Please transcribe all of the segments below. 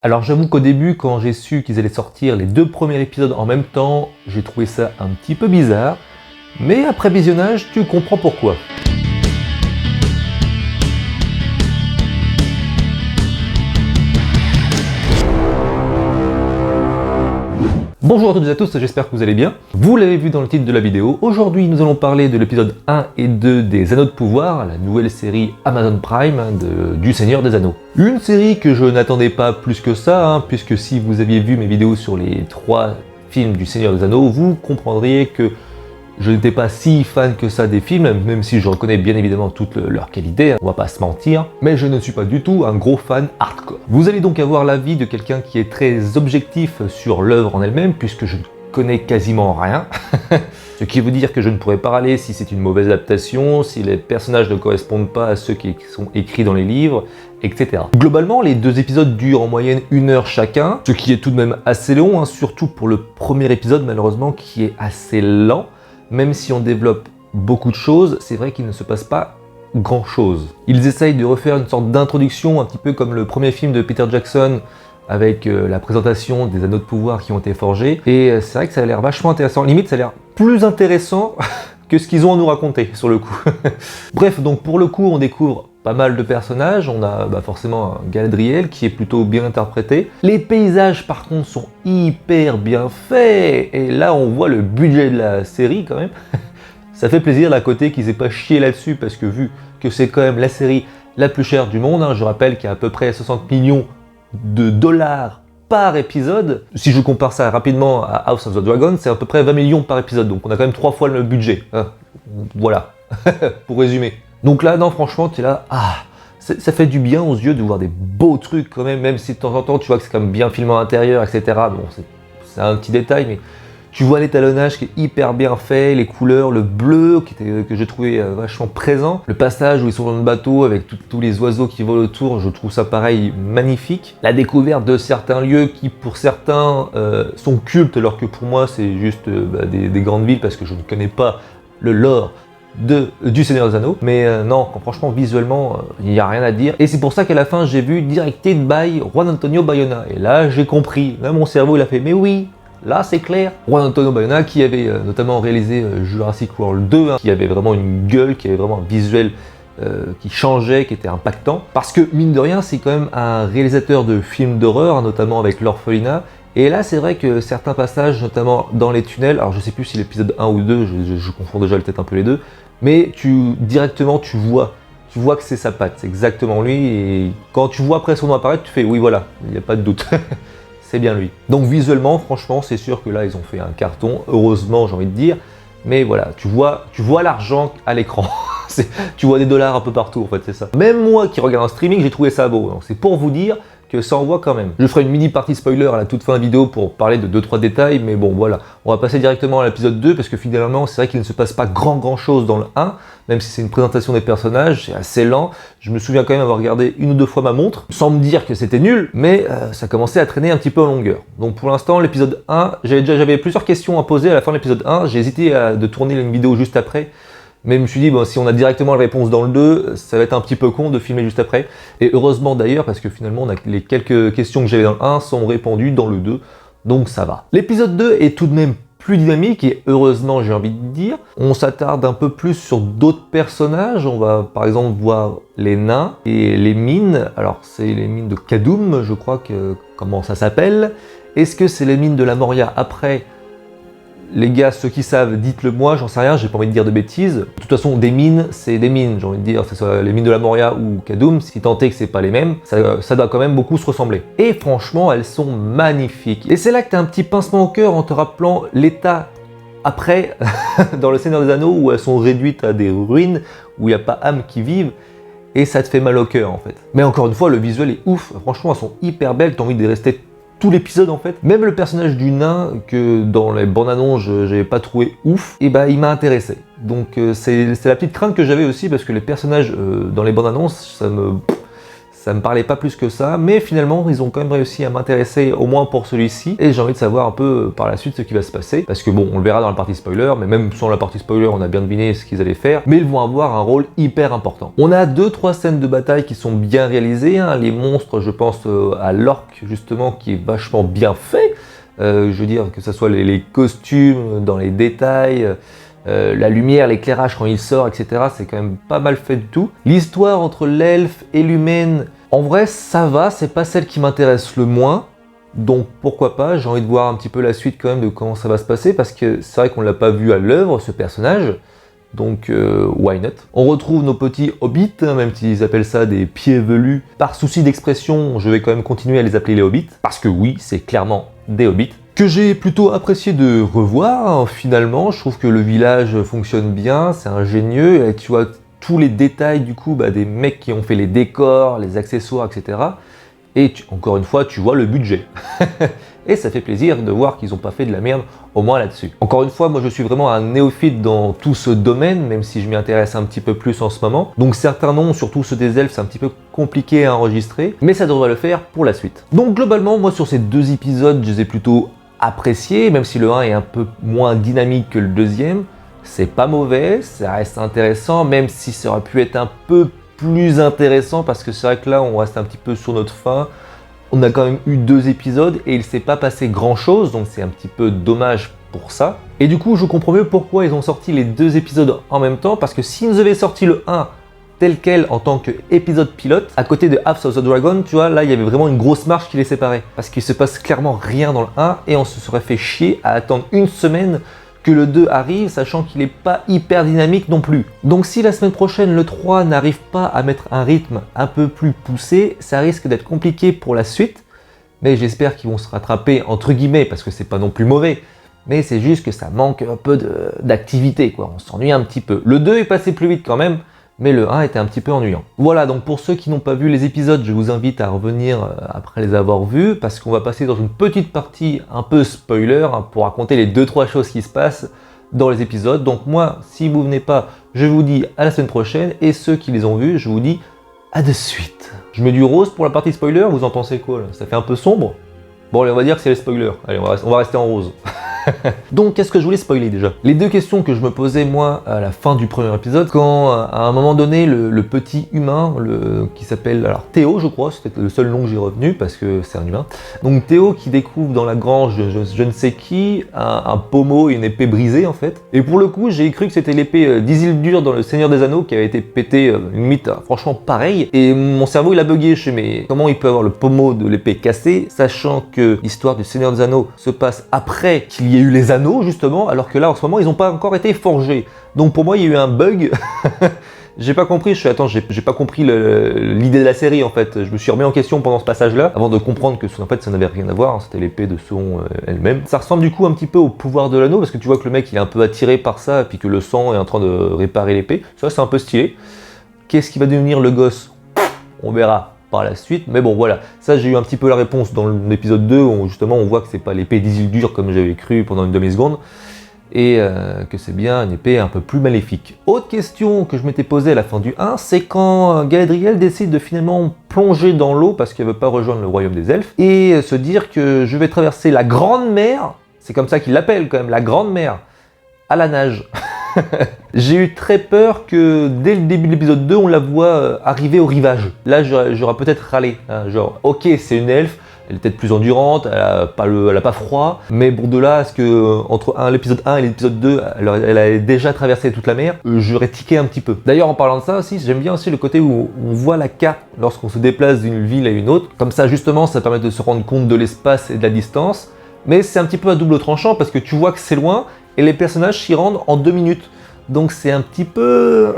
Alors j'avoue qu'au début, quand j'ai su qu'ils allaient sortir les 2 premiers épisodes en même temps, j'ai trouvé ça un petit peu bizarre, mais après visionnage, tu comprends pourquoi. Bonjour à toutes et à tous, j'espère que vous allez bien. Vous l'avez vu dans le titre de la vidéo, aujourd'hui nous allons parler de l'épisode 1 et 2 des Anneaux de Pouvoir, la nouvelle série Amazon Prime du Seigneur des Anneaux. Une série que je n'attendais pas plus que ça, puisque si vous aviez vu mes vidéos sur les 3 films du Seigneur des Anneaux, vous comprendriez que je n'étais pas si fan que ça des films, même si je reconnais bien évidemment toute leur qualité, on va pas se mentir, mais je ne suis pas du tout un gros fan hardcore. Vous allez donc avoir l'avis de quelqu'un qui est très objectif sur l'œuvre en elle-même, puisque je ne connais quasiment rien, ce qui veut dire que je ne pourrais pas râler si c'est une mauvaise adaptation, si les personnages ne correspondent pas à ceux qui sont écrits dans les livres, etc. Globalement, les 2 épisodes durent en moyenne 1 heure chacun, ce qui est tout de même assez long, surtout pour le premier épisode malheureusement qui est assez lent. Même si on développe beaucoup de choses, c'est vrai qu'il ne se passe pas grand chose. Ils essayent de refaire une sorte d'introduction, un petit peu comme le premier film de Peter Jackson, avec la présentation des anneaux de pouvoir qui ont été forgés, et c'est vrai que ça a l'air vachement intéressant, limite ça a l'air plus intéressant que ce qu'ils ont à nous raconter sur le coup. Bref, donc pour le coup on découvre pas mal de personnages, on a forcément un Galadriel qui est plutôt bien interprété. Les paysages par contre sont hyper bien faits, et là on voit le budget de la série quand même. Ça fait plaisir d'un côté qu'ils aient pas chié là-dessus, parce que vu que c'est quand même la série la plus chère du monde, je rappelle qu'il y a à peu près 60 millions de dollars par épisode. Si je compare ça rapidement à House of the Dragon, c'est à peu près 20 millions par épisode, donc on a quand même 3 fois le budget. Voilà, pour résumer. Donc là, non, franchement, tu es là, ça fait du bien aux yeux de voir des beaux trucs quand même si de temps en temps, tu vois que c'est quand même bien filmé à l'intérieur, etc. Bon, c'est un petit détail, mais tu vois l'étalonnage qui est hyper bien fait, les couleurs, le bleu que j'ai trouvé vachement présent, le passage où ils sont dans le bateau avec tous les oiseaux qui volent autour, je trouve ça pareil magnifique. La découverte de certains lieux qui pour certains sont cultes, alors que pour moi c'est juste des grandes villes, parce que je ne connais pas le lore du Seigneur des Anneaux, mais non, franchement visuellement il n'y a rien à dire, et c'est pour ça qu'à la fin j'ai vu Directed by Juan Antonio Bayona, et là j'ai compris, là mon cerveau il a fait mais oui, là c'est clair. Juan Antonio Bayona qui avait notamment réalisé Jurassic World 2, qui avait vraiment une gueule, qui avait vraiment un visuel qui changeait, qui était impactant, parce que mine de rien c'est quand même un réalisateur de films d'horreur, notamment avec L'Orphelinat. Et là, c'est vrai que certains passages, notamment dans les tunnels, alors je sais plus si l'épisode 1 ou 2, je confonds déjà peut-être un peu les deux, mais directement tu vois que c'est sa patte, c'est exactement lui, et quand tu vois après son nom apparaître, tu fais oui voilà, il n'y a pas de doute, c'est bien lui. Donc visuellement, franchement, c'est sûr que là, ils ont fait un carton, heureusement j'ai envie de dire, mais voilà, tu vois l'argent à l'écran, tu vois des dollars un peu partout en fait, c'est ça. Même moi qui regarde un streaming, j'ai trouvé ça beau, donc c'est pour vous dire que ça envoie quand même. Je ferai une mini partie spoiler à la toute fin de la vidéo pour parler de 2-3 détails, mais bon voilà. On va passer directement à l'épisode 2, parce que finalement c'est vrai qu'il ne se passe pas grand chose dans le 1, même si c'est une présentation des personnages, c'est assez lent. Je me souviens quand même avoir regardé 1 ou 2 fois ma montre, sans me dire que c'était nul, mais ça commençait à traîner un petit peu en longueur. Donc pour l'instant, l'épisode 1, j'avais plusieurs questions à poser à la fin de l'épisode 1, j'ai hésité de tourner une vidéo juste après, mais je me suis dit, si on a directement la réponse dans le 2, ça va être un petit peu con de filmer juste après. Et heureusement d'ailleurs, parce que finalement, les quelques questions que j'avais dans le 1 sont répondues dans le 2, donc ça va. L'épisode 2 est tout de même plus dynamique, et heureusement j'ai envie de dire. On s'attarde un peu plus sur d'autres personnages, on va par exemple voir les nains et les mines. Alors c'est les mines de Kadum, je crois comment ça s'appelle. Est-ce que c'est les mines de la Moria après? Les gars, ceux qui savent, dites-le moi, j'en sais rien, j'ai pas envie de dire de bêtises. De toute façon, des mines, c'est des mines, j'ai envie de dire, que ce soit les mines de la Moria ou Kadum, si tant est que c'est pas les mêmes, ça doit quand même beaucoup se ressembler. Et franchement, elles sont magnifiques. Et c'est là que t'as un petit pincement au cœur en te rappelant l'état après, dans le Seigneur des Anneaux, où elles sont réduites à des ruines, où il n'y a pas âme qui vive, et ça te fait mal au cœur en fait. Mais encore une fois, le visuel est ouf, franchement, elles sont hyper belles, t'as envie de rester tout l'épisode en fait. Même le personnage du nain, que dans les bandes annonces j'avais pas trouvé ouf, et il m'a intéressé. Donc c'est la petite crainte que j'avais aussi, parce que les personnages dans les bandes annonces, Ça me parlait pas plus que ça, mais finalement ils ont quand même réussi à m'intéresser au moins pour celui-ci, et j'ai envie de savoir un peu par la suite ce qui va se passer, parce que bon, on le verra dans la partie spoiler, mais même sans la partie spoiler, on a bien deviné ce qu'ils allaient faire, mais ils vont avoir un rôle hyper important. On a 2-3 scènes de bataille qui sont bien réalisées, hein. Les monstres, je pense à l'orque justement, qui est vachement bien fait, je veux dire que ce soit les costumes, dans les détails, la lumière, l'éclairage quand il sort, etc. C'est quand même pas mal fait du tout. L'histoire entre l'elfe et l'humaine, en vrai ça va, c'est pas celle qui m'intéresse le moins. Donc pourquoi pas, j'ai envie de voir un petit peu la suite quand même de comment ça va se passer, parce que c'est vrai qu'on l'a pas vu à l'œuvre ce personnage. Donc why not. On retrouve nos petits hobbits, hein, même s'ils appellent ça des pieds velus. Par souci d'expression, je vais quand même continuer à les appeler les hobbits, parce que oui, c'est clairement des hobbits. Que j'ai plutôt apprécié de revoir, hein, finalement. Je trouve que le village fonctionne bien, c'est ingénieux, et tu vois tous les détails du coup des mecs qui ont fait les décors, les accessoires, etc. Et encore une fois, tu vois le budget. Et ça fait plaisir de voir qu'ils n'ont pas fait de la merde, au moins là-dessus. Encore une fois, moi je suis vraiment un néophyte dans tout ce domaine, même si je m'y intéresse un petit peu plus en ce moment. Donc certains noms, surtout ceux des elfes, c'est un petit peu compliqué à enregistrer, mais ça devrait le faire pour la suite. Donc globalement, moi sur ces 2 épisodes, je les ai plutôt appréciés, même si le 1 est un peu moins dynamique que le deuxième. C'est pas mauvais, ça reste intéressant, même si ça aurait pu être un peu plus intéressant, parce que c'est vrai que là, on reste un petit peu sur notre faim. On a quand même eu 2 épisodes et il s'est pas passé grand chose, donc c'est un petit peu dommage pour ça. Et du coup, je comprends mieux pourquoi ils ont sorti les 2 épisodes en même temps, parce que s'ils nous avaient sorti le 1 tel quel en tant qu'épisode pilote, à côté de House of the Dragon, tu vois, là il y avait vraiment une grosse marche qui les séparait. Parce qu'il se passe clairement rien dans le 1 et on se serait fait chier à attendre une semaine que le 2 arrive, sachant qu'il n'est pas hyper dynamique non plus. Donc si la semaine prochaine le 3 n'arrive pas à mettre un rythme un peu plus poussé, ça risque d'être compliqué pour la suite, mais j'espère qu'ils vont se rattraper entre guillemets, parce que c'est pas non plus mauvais, mais c'est juste que ça manque un peu d'activité, quoi. On s'ennuie un petit peu. Le 2 est passé plus vite quand même, mais le 1 était un petit peu ennuyant. Voilà, donc pour ceux qui n'ont pas vu les épisodes, je vous invite à revenir après les avoir vus, parce qu'on va passer dans une petite partie un peu spoiler, hein, pour raconter les 2-3 choses qui se passent dans les épisodes. Donc moi, si vous venez pas, je vous dis à la semaine prochaine, et ceux qui les ont vus, je vous dis à de suite. Je mets du rose pour la partie spoiler, vous en pensez quoi là? Ça fait un peu sombre? Bon allez, on va dire que c'est les spoilers, allez on va rester en rose. Donc qu'est-ce que je voulais spoiler déjà? Les 2 questions que je me posais moi à la fin du premier épisode, quand à un moment donné le petit humain, qui s'appelle alors Théo je crois, c'était le seul nom que j'ai retenu parce que c'est un humain. Donc Théo qui découvre dans la grange je ne sais qui un pommeau et une épée brisée en fait. Et pour le coup j'ai cru que c'était l'épée d'Isildur dans le Seigneur des Anneaux qui avait été pétée, limite franchement pareil. Et mon cerveau il a bugué, je sais mais comment il peut avoir le pommeau de l'épée cassé, sachant que l'histoire du Seigneur des Anneaux se passe après qu'il y ait eu les anneaux justement, alors que là en ce moment ils n'ont pas encore été forgés. Donc pour moi il y a eu un bug. J'ai pas compris, j'ai pas compris l'idée de la série en fait. Je me suis remis en question pendant ce passage-là, avant de comprendre que en fait ça n'avait rien à voir, hein, c'était l'épée de Sauron elle-même. Ça ressemble du coup un petit peu au pouvoir de l'anneau, parce que tu vois que le mec il est un peu attiré par ça, et puis que le sang est en train de réparer l'épée. Ça c'est un peu stylé. Qu'est-ce qui va devenir le gosse? On verra par la suite, mais bon voilà, ça j'ai eu un petit peu la réponse dans l'épisode 2, où justement on voit que c'est pas l'épée d'Isildur comme j'avais cru pendant une demi-seconde, et que c'est bien une épée un peu plus maléfique. Autre question que je m'étais posée à la fin du 1, c'est quand Galadriel décide de finalement plonger dans l'eau parce qu'elle veut pas rejoindre le royaume des elfes, et se dire que je vais traverser la grande mer, c'est comme ça qu'il l'appelle quand même, la grande mer, à la nage. J'ai eu très peur que dès le début de l'épisode 2, on la voit arriver au rivage. Là, j'aurais peut-être râlé. Hein, genre, ok, c'est une elfe, elle est peut-être plus endurante, elle a pas froid, mais bon, de là à ce que entre l'épisode 1 et l'épisode 2, elle a déjà traversé toute la mer, j'aurais tiqué un petit peu. D'ailleurs, en parlant de ça aussi, j'aime bien aussi le côté où on voit la carte lorsqu'on se déplace d'une ville à une autre. Comme ça, justement, ça permet de se rendre compte de l'espace et de la distance. Mais c'est un petit peu à double tranchant parce que tu vois que c'est loin et les personnages s'y rendent en 2 minutes. Donc c'est un petit peu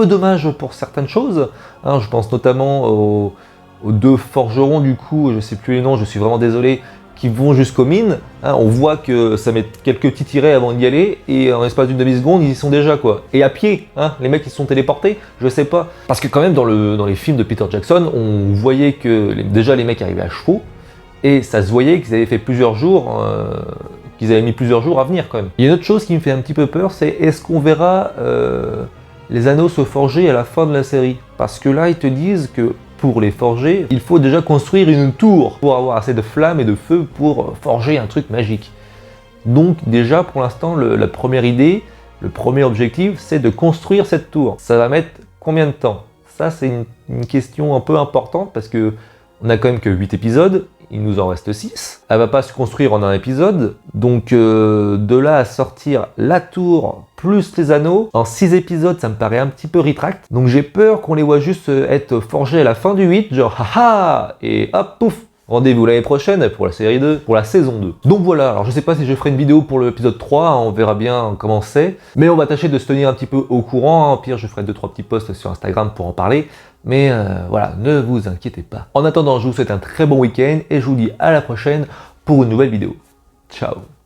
dommage pour certaines choses. Hein, je pense notamment aux 2 forgerons du coup, je sais plus les noms, je suis vraiment désolé, qui vont jusqu'aux mines. Hein, on voit que ça met quelques petits tirets avant d'y aller et en l'espace d'une demi-seconde ils y sont déjà quoi. Et à pied, hein, les mecs ils se sont téléportés, je sais pas. Parce que quand même dans les films de Peter Jackson, on voyait que déjà les mecs arrivaient à chevaux et ça se voyait qu'ils avaient fait plusieurs jours. Qu'ils avaient mis plusieurs jours à venir quand même. Il y a une autre chose qui me fait un petit peu peur, c'est est-ce qu'on verra les anneaux se forger à la fin de la série? Parce que là, ils te disent que pour les forger, il faut déjà construire une tour pour avoir assez de flammes et de feu pour forger un truc magique. Donc déjà pour l'instant la première idée, le premier objectif c'est de construire cette tour. Ça va mettre combien de temps? Ça c'est une question un peu importante parce que on a quand même que 8 épisodes, il nous en reste 6. Elle va pas se construire en un épisode, donc de là à sortir la tour plus les anneaux, en 6 épisodes ça me paraît un petit peu ritract. Donc j'ai peur qu'on les voit juste être forgés à la fin du 8, genre haha, et hop pouf. Rendez-vous l'année prochaine pour la série 2, pour la saison 2. Donc voilà, alors je sais pas si je ferai une vidéo pour l'épisode 3, on verra bien comment c'est. Mais on va tâcher de se tenir un petit peu au courant, au pire je ferai 2-3 petits posts sur Instagram pour en parler. Mais voilà, ne vous inquiétez pas. En attendant, je vous souhaite un très bon week-end et je vous dis à la prochaine pour une nouvelle vidéo. Ciao!